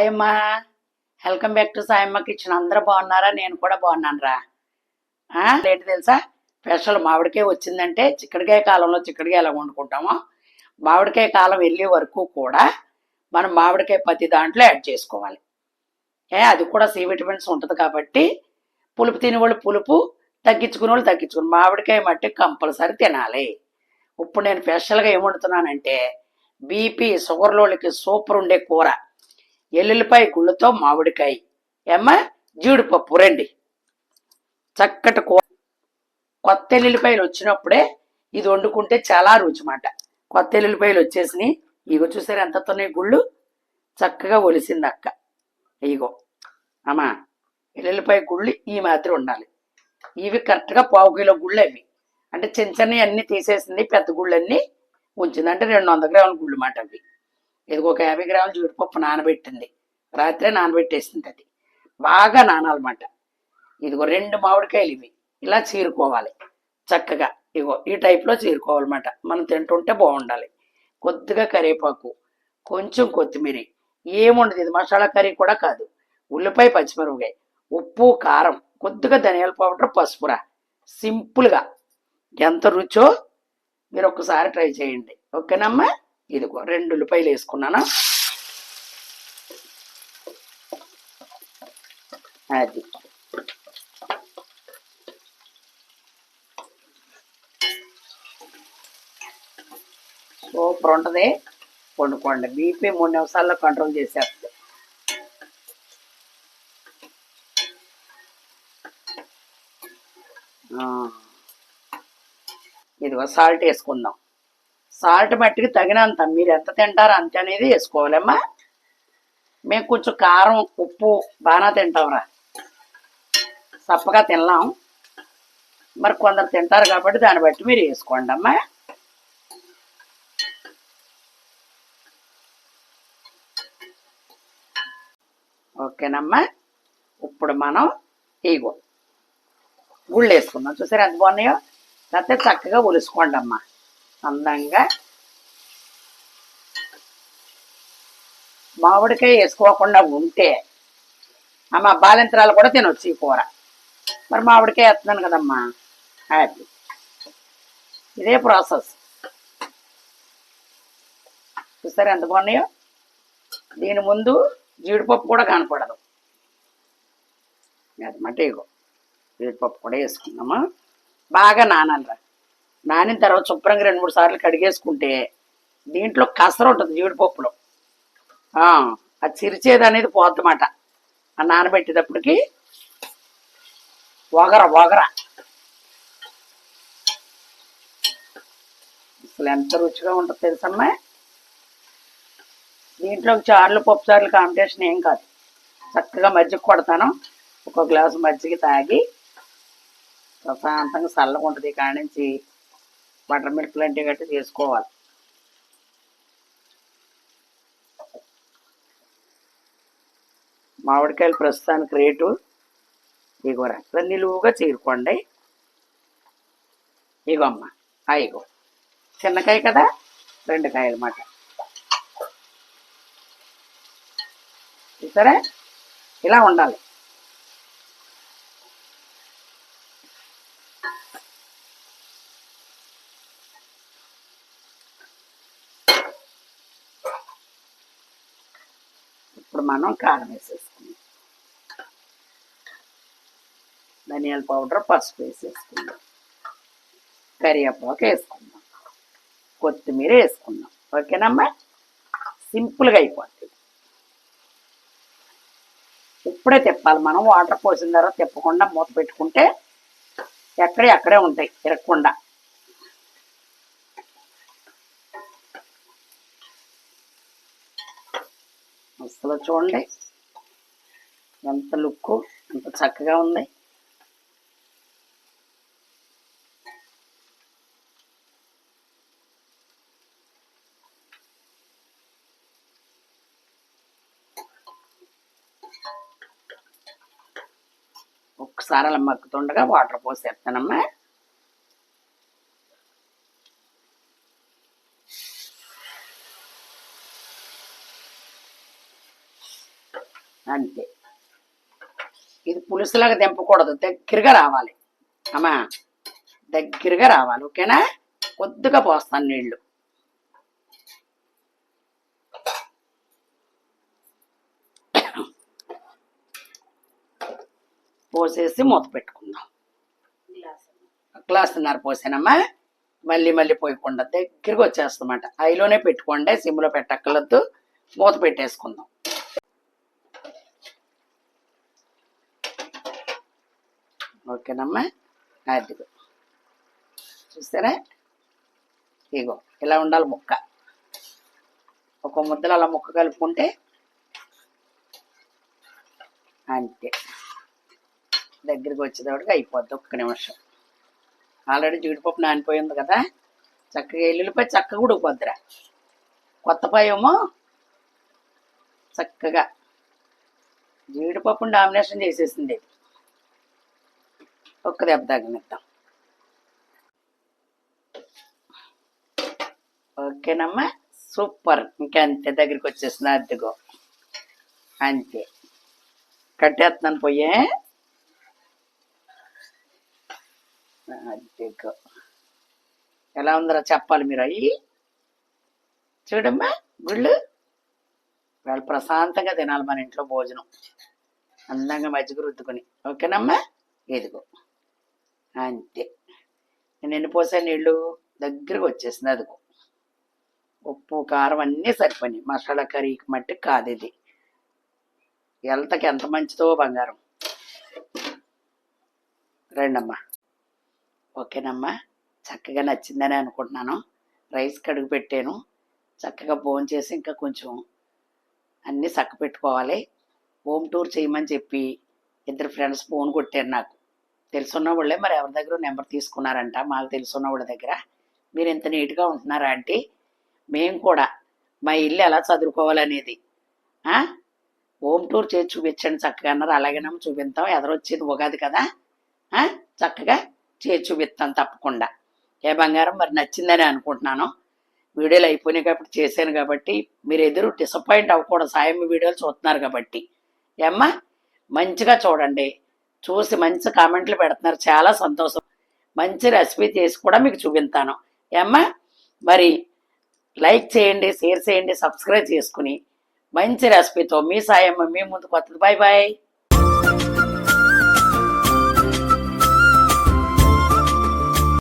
Sayamma, welcome back to Sayamma kitchen. అందరూ బాగున్నారా? నేను కూడా బాగున్నాను రా. ఏంటి తెలుసా, స్పెషల్ మామిడికాయ వచ్చిందంటే చిక్కడికాయ కాలంలో చిక్కడికాయ ఎలా వండుకుంటామో మామిడికాయ కాలం వెళ్ళే వరకు కూడా మనం మామిడికాయ ప్రతి దాంట్లో యాడ్ చేసుకోవాలి. అది కూడా సి విటమిన్స్ ఉంటుంది కాబట్టి పులుపు తినేవాళ్ళు పులుపు, తగ్గించుకునే వాళ్ళు తగ్గించుకుని మామిడికాయ మట్టి కంపల్సరీ తినాలి. ఇప్పుడు నేను స్పెషల్గా ఏం వండుతున్నానంటే బీపీ షుగర్లోళ్ళకి సూపర్ ఉండే కూర ఎల్లుల్లిపాయ గుళ్ళతో మామిడికాయ జీడిపప్పు రండి. చక్కటి కూర. కొత్త ఎల్లుల్లిపాయలు వచ్చినప్పుడే ఇది వండుకుంటే చాలా రుచి మాట. కొత్త ఎల్లుల్లిపాయలు వచ్చేసినాయి. ఇగో చూసారు ఎంత ఉన్నాయి గుళ్ళు, చక్కగా ఒలిసింది అక్క. ఇగో అమ్మా, ఎల్లుల్లిపాయ గుళ్ళు ఈ మాత్రం ఉండాలి. ఇవి కరెక్ట్గా 1/2 కిలో గుళ్ళు. అవి అంటే చిన్న చిన్నవి అన్నీ తీసేసింది, పెద్ద గుళ్ళు అన్నీ ఉంచింది. అంటే 200 గ్రాముల గుళ్ళు మాట అవి. ఇదిగో ఒక 50 గ్రాముల జీడిపప్పు నానబెట్టింది, రాత్రే నానబెట్టేసింది. అది బాగా నానాలన్నమాట. ఇదిగో 2 మామిడికాయలు ఇవి ఇలా చీరుకోవాలి చక్కగా. ఇగో ఈ టైప్లో చీరుకోవాలన్నమాట. మనం తింటుంటే బాగుండాలి. కొద్దిగా కరివేపాకు, కొంచెం కొత్తిమీర, ఏముండదు. ఇది మసాలా కర్రీ కూడా కాదు. ఉల్లిపాయ, పచ్చిమిరపకాయ, ఉప్పు, కారం, కొద్దిగా ధనియాల పౌడర్, పసుపురా. సింపుల్గా ఎంత రుచో మీరు ఒక్కసారి ట్రై చేయండి. ఓకేనమ్మా? ఇదిగో 2 ఉల్లిపాయలు వేసుకున్నాను. అది సూపర్ ఉంటుంది. వండుకోండి. బీపీ 3 నిమిషాల్లో కంట్రోల్ చేసేస్తుంది. ఇదిగో సాల్ట్ వేసుకుందాం. సాల్ట్ మట్టికి తగినంత, మీరు ఎంత తింటారో అంతే అనేది వేసుకోవాలమ్మా. మేము కొంచెం కారం, ఉప్పు బాగా తింటాంరా, సప్పగా తినలాం. మరి కొందరు తింటారు కాబట్టి దాన్ని బట్టి మీరు వేసుకోండి అమ్మా. ఓకేనమ్మా? ఇప్పుడు మనం ఇగో గుళ్ళు వేసుకుందాం. చూసారు ఎంత బాగున్నాయో. లేకపోతే చక్కగా ఒలుసుకోండి అమ్మా అందంగా. మామిడికాయ వేసుకోకుండా ఉంటే అమ్మ బాలింతరాలు కూడా తినొచ్చు ఈ కూర. మరి మామిడికాయ వేస్తున్నాను కదమ్మా, హ్యాపీ. ఇదే ప్రాసెస్. చూసారు ఎంత బాగున్నాయో. దీని ముందు జీడిపప్పు కూడా కనపడదు. అదన్నమాట. ఇగో జీడిపప్పు కూడా వేసుకున్నామా. బాగా నానాలిరా. నానిన తర్వాత శుభ్రంగా 2-3 సార్లు కడిగేసుకుంటే దీంట్లో కసర ఉంటుంది జీడిపప్పులో. అది చిరిచేది అనేది పోద్దన్నమాట. ఆ నానబెట్టేటప్పటికి వగర అసలు ఎంత రుచిగా ఉంటుంది తెలుసమ్మా. దీంట్లో చారులు, పప్పు చారులు కాంబినేషన్ ఏం కాదు. చక్కగా మజ్జిగ కొడతాను. ఒక గ్లాసు మజ్జిగ తాగి ప్రశాంతంగా చల్లగా ఉంటుంది. కాడి నుంచి బటర్ మిల్క్ లాంటివి గట్టి చేసుకోవాలి. మామిడికాయలు ప్రస్తుతానికి రేటు ఇగోరా, నిలువుగా చీరుకోండి. ఇగో అమ్మ, ఇగో చిన్నకాయ కదా, 2 కాయలు మాట. చూసారా, ఇలా ఉండాలి. ఇప్పుడు మనం కారం వేసేసుకుందాం. ధనియాల పౌడర్, పసుపు వేసేసుకుందాం. కరివేపాకు వేసుకుందాం. కొత్తిమీర వేసుకుందాం. ఓకేనమ్మా? సింపుల్గా అయిపోతుంది. ఇప్పుడే తిప్పాలి మనం. వాటర్ పోసిన తర్వాత తిప్పకుండా మూత పెట్టుకుంటే అక్కడే ఉంటాయి, తిరగకుండా. అసలు చూడండి ఎంత లుక్కు, ఎంత చక్కగా ఉంది. ఒకసారి అలా మగ్గుతుండగా వాటర్ పోసేస్తానమ్మా. అంతే. ఇది పులుసులాగా దింపకూడదు, దగ్గరగా రావాలి అమ్మా, దగ్గరగా రావాలి. ఓకేనా? కొద్దిగా పోస్తాను నీళ్లు. పోసేసి మూత పెట్టుకుందాం. గ్లాసున్నర పోసానమ్మా. మళ్ళీ మళ్ళీ పోయకుండా దగ్గరికి వచ్చేస్తామాట. హైలోనే పెట్టుకోండి, సిమ్లో పెట్టక్కర్లొద్దు. మూత పెట్టేసుకుందాం. ఓకేనమ్మా. అదిగో చూసారా, ఇగో ఇలా ఉండాలి ముక్క. ఒక ముద్దలు అలా ముక్క కలుపుకుంటే అంతే. దగ్గరికి వచ్చేటప్పటికి అయిపోద్ది. ఒక్క నిమిషం. ఆల్రెడీ జీడిపప్పు నానిపోయింది కదా, చక్కగా ఎల్లుల్లిపాయ చక్కగా ఉడికిపోద్దిరా. కొత్తపాయ ఏమో చక్కగా జీడిపప్పుని డామినేషన్ చేసేసింది. ఒక్క దెబ్బ తగ్గనిద్దాం. ఓకేనమ్మా, సూపర్. ఇంకంతే, దగ్గరికి వచ్చేసిన. అద్దెగో అంతే. కట్టేస్తున్నాను పొయ్యే. అద్దెగో ఎలా ఉందరా చెప్పాలి మీరు. అయ్యి చూడమ్మా, గుళ్ళు వాళ్ళు ప్రశాంతంగా తినాలి మన ఇంట్లో భోజనం, అందంగా మజ్జిగ రుద్దుకొని. ఓకేనమ్మా, ఇదిగో అంతే. నేను ఎన్ని పోసే నీళ్ళు దగ్గరకు వచ్చేసింది. అదిగో ఉప్పు కారం అన్నీ సరిపోయినాయి. మసాలా కర్రీకి మట్టి కాదు ఇది. హెల్త్కి ఎంత మంచిదో బంగారం. రండమ్మా. ఓకేనమ్మా, చక్కగా నచ్చిందని అనుకుంటున్నాను. రైస్ కడుగు పెట్టాను. చక్కగా భోంచేసి ఇంకా కొంచెం అన్నీ చక్క పెట్టుకోవాలి. హోమ్ టూర్ చేయమని చెప్పి ఇద్దరు ఫ్రెండ్స్ ఫోన్ కొట్టారు నాకు. తెలుసున్న వాళ్ళే, మరి ఎవరి దగ్గర నెంబర్ తీసుకున్నారంట. మాకు తెలుసున్న వాళ్ళ దగ్గర. మీరు ఇంత నీట్గా ఉంటున్నారా అంటే, మేము కూడా మా ఇల్లు ఎలా చదువుకోవాలనేది హోమ్ టూర్ చేసి చూపించండి చక్కగా అన్నారు. అలాగేనమ్మా చూపిస్తాం. ఎదరొచ్చేది ఉగాది కదా, చక్కగా చేసి చూపిస్తాను తప్పకుండా. ఏ బంగారం, మరి నచ్చిందని అనుకుంటున్నాను. వీడియోలు అయిపోయినాయి కాబట్టి చేశాను కాబట్టి మీరు ఎదురు డిసప్పాయింట్ అవ్వకూడదు. సాయం వీడియోలు చూస్తున్నారు కాబట్టి. ఏమ్మా, మంచిగా చూడండి. చూసి మంచి కామెంట్లు పెడుతున్నారు, చాలా సంతోషం. మంచి రెసిపీ చేసి కూడా మీకు చూపిస్తాను. ఏమ్మా, మరి లైక్ చేయండి, షేర్ చేయండి, సబ్స్క్రైబ్ చేసుకుని మంచి రెసిపీతో మీ సాయమ్మ మీ ముందుకు వస్తుంది. Bye bye.